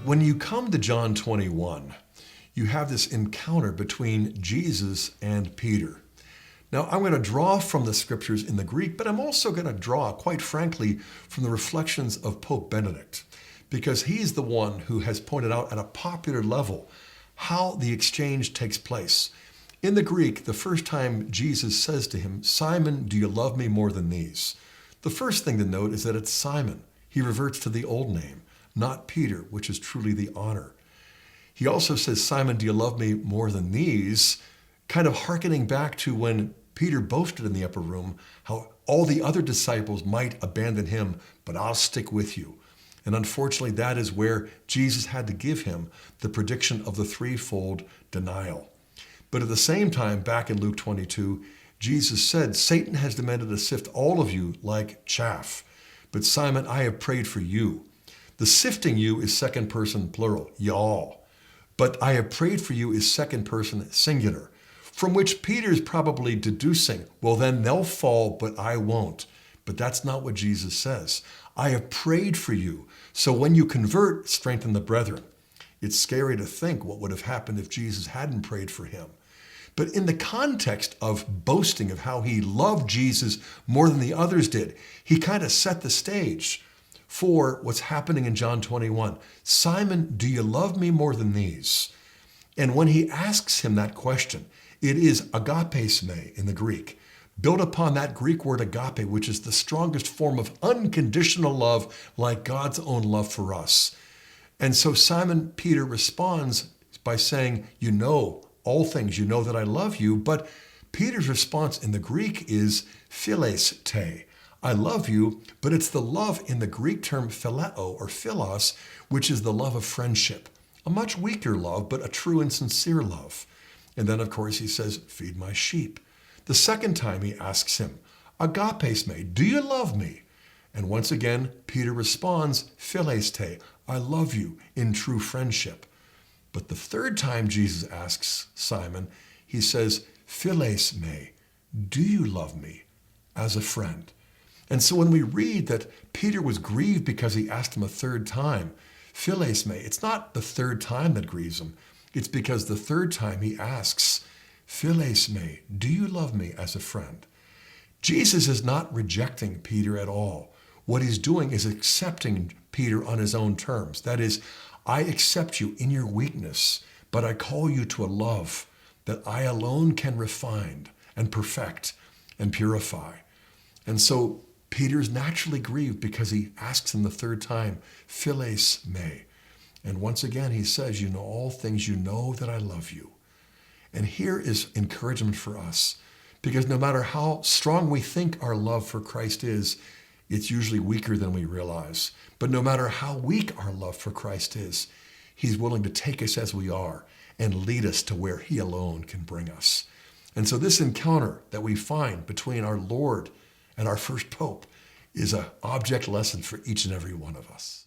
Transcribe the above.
When you come to John 21, you have this encounter between Jesus and Peter. Now, I'm going to draw from the scriptures in the Greek, but I'm also going to draw, quite frankly, from the reflections of Pope Benedict, because he's the one who has pointed out at a popular level how the exchange takes place. In the Greek, the first time Jesus says to him, "Simon, do you love me more than these?" The first thing to note is that it's Simon. He reverts to the old name, not Peter, which is truly the honor. He also says, "Simon, do you love me more than these?" Kind of hearkening back to when Peter boasted in the upper room how all the other disciples might abandon him, but I'll stick with you. And unfortunately, that is where Jesus had to give him the prediction of the threefold denial. But at the same time, back in Luke 22, Jesus said, "Satan has demanded to sift all of you like chaff. But Simon, I have prayed for you." The sifting you is second person plural, y'all. But I have prayed for you is second person singular, from which Peter's probably deducing, well, then they'll fall, but I won't. But that's not what Jesus says. I have prayed for you. So when you convert, strengthen the brethren. It's scary to think what would have happened if Jesus hadn't prayed for him. But in the context of boasting of how he loved Jesus more than the others did, he kind of set the stage for what's happening in John 21. Simon, do you love me more than these? And when he asks him that question, it is agapes me in the Greek, built upon that Greek word agape, which is the strongest form of unconditional love, like God's own love for us. And so Simon Peter responds by saying, "You know all things, you know that I love you." But Peter's response in the Greek is philes te. I love you, but it's the love in the Greek term phileo or philos, which is the love of friendship. A much weaker love, but a true and sincere love. And then, of course, he says, "Feed my sheep." The second time he asks him, agapes me, do you love me? And once again, Peter responds, philes te, I love you in true friendship. But the third time Jesus asks Simon, he says, philes me, do you love me as a friend? And so when we read that Peter was grieved because he asked him a third time, philes me, it's not the third time that grieves him. It's because the third time he asks, philes me, do you love me as a friend? Jesus is not rejecting Peter at all. What he's doing is accepting Peter on his own terms. That is, I accept you in your weakness, but I call you to a love that I alone can refine and perfect and purify. And so Peter's naturally grieved because he asks him the third time, philes me. And once again, he says, you know all things, you know that I love you. And here is encouragement for us, because no matter how strong we think our love for Christ is, it's usually weaker than we realize. But no matter how weak our love for Christ is, he's willing to take us as we are and lead us to where he alone can bring us. And so this encounter that we find between our Lord and our first Pope is an object lesson for each and every one of us.